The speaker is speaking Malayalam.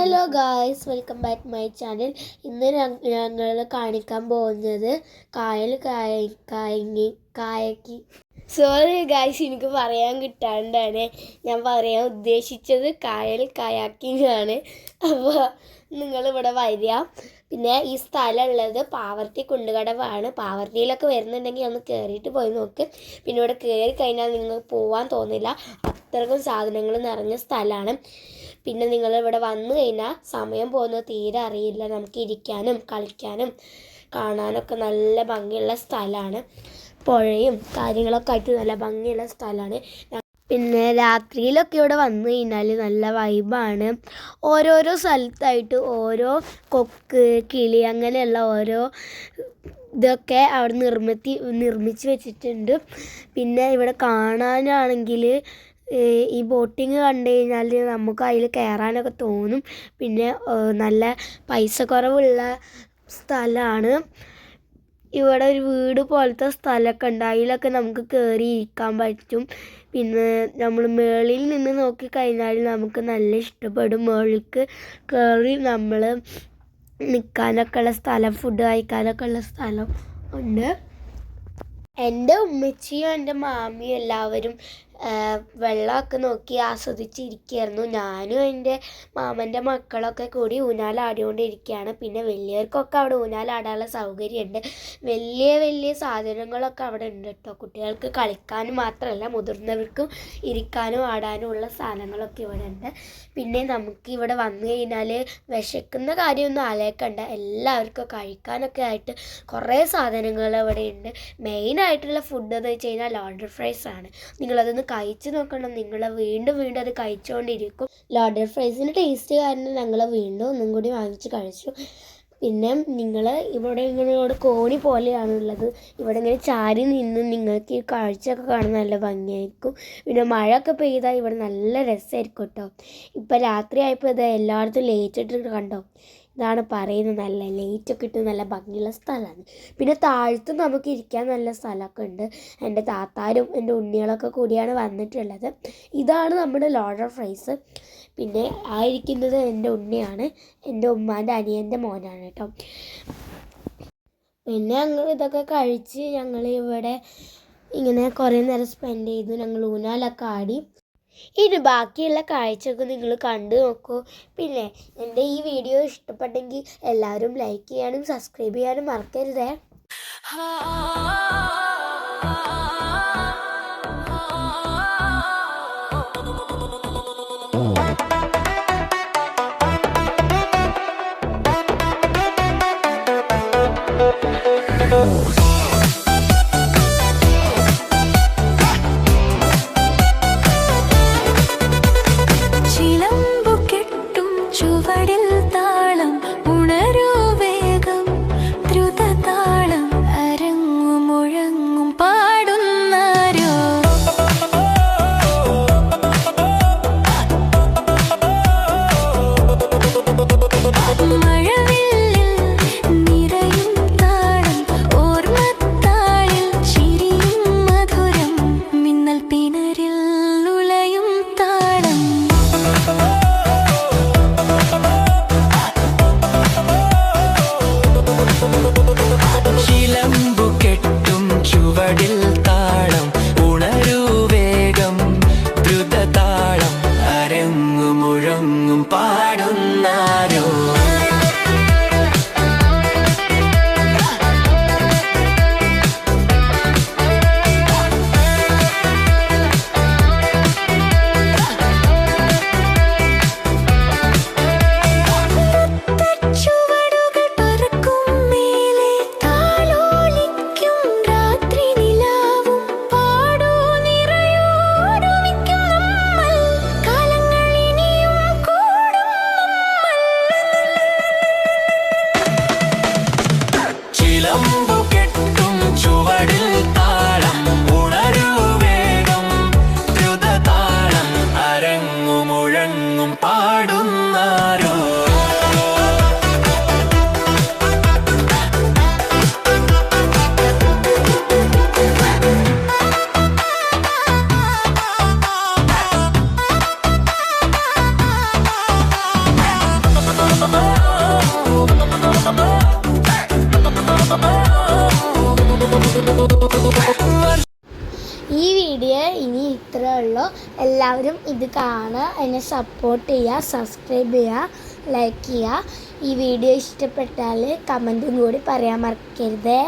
Hello guys, welcome back my channel. ഇന്ന് ഞങ്ങൾ കാണിക്കാൻ പോകുന്നത് കായക്ക് സോറി ഗായ്സ്, എനിക്ക് പറയാൻ കിട്ടാണ്ടാണ്. ഞാൻ പറയാൻ ഉദ്ദേശിച്ചത് കയാക്കിംഗ് ആണ്. അപ്പോൾ നിങ്ങളിവിടെ വരിക. പിന്നെ ഈ സ്ഥലം ഉള്ളത് പാവർട്ടി കുണ്ടുകടവാണ്. പാവർട്ടിയിലൊക്കെ വരുന്നുണ്ടെങ്കിൽ ഒന്ന് കയറിയിട്ട് പോയി നോക്ക്. പിന്നെ ഇവിടെ കയറി കഴിഞ്ഞാൽ നിങ്ങൾക്ക് പോകാൻ തോന്നില്ല, അത്രക്കും സാധനങ്ങൾ നിറഞ്ഞ സ്ഥലമാണ്. പിന്നെ നിങ്ങളിവിടെ വന്നു കഴിഞ്ഞാൽ സമയം പോകുന്നത് തീരെ അറിയില്ല. നമുക്ക് ഇരിക്കാനും കളിക്കാനും കാണാനൊക്കെ നല്ല ഭംഗിയുള്ള സ്ഥലമാണ്. പുഴയും കാര്യങ്ങളൊക്കെ ആയിട്ട് നല്ല ഭംഗിയുള്ള സ്ഥലമാണ്. പിന്നെ രാത്രിയിലൊക്കെ ഇവിടെ വന്നു കഴിഞ്ഞാൽ നല്ല വൈബാണ്. ഓരോരോ സ്ഥലത്തായിട്ട് ഓരോ കൊക്ക്, കിളി, അങ്ങനെയുള്ള ഓരോ ഇതൊക്കെ അവിടെ നിർമ്മിച്ച് വെച്ചിട്ടുണ്ട്. പിന്നെ ഇവിടെ കാണാനാണെങ്കിൽ ഈ ബോട്ടിങ് കണ്ടു കഴിഞ്ഞാൽ നമുക്ക് അതിൽ കയറാനൊക്കെ തോന്നും. പിന്നെ നല്ല പൈസ കുറവുള്ള സ്ഥലമാണ്. ഇവിടെ ഒരു വീട് പോലത്തെ സ്ഥലമൊക്കെ ഉണ്ട്, അതിലൊക്കെ നമുക്ക് കയറി ഇരിക്കാൻ പറ്റും. പിന്നെ നമ്മൾ മുകളിൽ നിന്ന് നോക്കിക്കഴിഞ്ഞാൽ നമുക്ക് നല്ല ഇഷ്ടപ്പെടും. മുകളിലേക്ക് കയറി നമ്മൾ നിൽക്കാനൊക്കെ ഉള്ള സ്ഥലം, ഫുഡ് കഴിക്കാനൊക്കെ ഉള്ള സ്ഥലം ഉണ്ട്. എൻ്റെ ഉമ്മച്ചിയും എൻ്റെ മാമിയും എല്ലാവരും വെള്ളമൊക്കെ നോക്കി ആസ്വദിച്ചിരിക്കുകയായിരുന്നു. ഞാനും എൻ്റെ മാമൻ്റെ മക്കളൊക്കെ കൂടി ഊഞ്ഞാലാടിക്കൊണ്ടിരിക്കുകയാണ്. പിന്നെ വലിയവർക്കൊക്കെ അവിടെ ഊഞ്ഞാലാടാനുള്ള സൗകര്യമുണ്ട്. വലിയ വലിയ സാധനങ്ങളൊക്കെ അവിടെ ഉണ്ട് കേട്ടോ. കുട്ടികൾക്ക് കളിക്കാനും മാത്രമല്ല, മുതിർന്നവർക്കും ഇരിക്കാനും ആടാനും ഉള്ള സാധനങ്ങളൊക്കെ ഇവിടെ ഉണ്ട്. പിന്നെ നമുക്ക് ഇവിടെ വന്നു കഴിഞ്ഞാൽ വിശക്കുന്ന കാര്യമൊന്നും ആലോചിക്കണ്ട. എല്ലാവർക്കും കഴിക്കാനൊക്കെ ആയിട്ട് കുറേ സാധനങ്ങൾ ഇവിടെ ഉണ്ട്. മെയിനായിട്ടുള്ള ഫുഡ് എന്ന് വെച്ച് കഴിഞ്ഞാൽ ലോഡർ ഫ്രൈസ് ആണ്. നിങ്ങളതൊന്ന് കഴിച്ച് നോക്കണം. നിങ്ങൾ വീണ്ടും വീണ്ടും അത് കഴിച്ചുകൊണ്ടിരിക്കും. ലോഡർ ഫ്രൈസിൻ്റെ ടേസ്റ്റ് കാരണം ഞങ്ങൾ വീണ്ടും ഒന്നും കൂടി വാങ്ങിച്ച് കഴിച്ചു. പിന്നെ നിങ്ങൾ ഇവിടെ ഇങ്ങനെ കോണി പോലെയാണുള്ളത്. ഇവിടെ ഇങ്ങനെ ചാരി നിന്ന് നിങ്ങൾക്ക് ഈ കാഴ്ചയൊക്കെ കാണാൻ നല്ല ഭംഗിയായിരിക്കും. പിന്നെ മഴയൊക്കെ പെയ്താൽ ഇവിടെ നല്ല രസമായിരിക്കും കേട്ടോ. ഇപ്പം രാത്രി ആയപ്പോൾ ഇത് എല്ലായിടത്തും ലൈറ്റ് ഇട്ടിട്ട് കണ്ടോ. ഇതാണ് പറയുന്നത്, നല്ല ലൈറ്റൊക്കെ ഇട്ട് നല്ല ഭംഗിയുള്ള സ്ഥലമാണ്. പിന്നെ താഴത്ത് നമുക്ക് ഇരിക്കാൻ നല്ല സ്ഥലമൊക്കെ ഉണ്ട്. എൻ്റെ താത്താരും എൻ്റെ ഉണ്ണികളൊക്കെ കൂടിയാണ് വന്നിട്ടുള്ളത്. ഇതാണ് നമ്മുടെ ലോഡർ ഫ്രൈസ്. പിന്നെ ആയിരിക്കുന്നത് എൻ്റെ ഉണ്ണിയാണ്, എൻ്റെ ഉമ്മാൻ്റെ അനിയൻ്റെ മോനാണ് കേട്ടോ. പിന്നെ ഞങ്ങൾ ഇതൊക്കെ കഴിച്ച് ഞങ്ങൾ ഇവിടെ ഇങ്ങനെ കുറേ നേരം സ്പെൻഡ് ചെയ്തു. ഞങ്ങൾ ഊഞ്ഞാലൊക്കെ ആടി. ഇനി ബാക്കിയുള്ള കാഴ്ചയൊക്കെ നിങ്ങൾ കണ്ടു നോക്കൂ. പിന്നെ എൻ്റെ ഈ വീഡിയോ ഇഷ്ടപ്പെട്ടെങ്കിൽ എല്ലാവരും ലൈക്ക് ചെയ്യാനും സബ്സ്ക്രൈബ് ചെയ്യാനും മറക്കരുതേ. ഇത്രയേ ഉള്ളൂ. എല്ലാവരും ഇത് കാണുക, എന്നെ സപ്പോർട്ട് ചെയ്യുക, സബ്സ്ക്രൈബ് ചെയ്യുക, ലൈക്ക് ചെയ്യുക. ഈ വീഡിയോ ഇഷ്ടപ്പെട്ടാൽ കമൻറ്റും കൂടി പറയാൻ മറക്കരുതേ.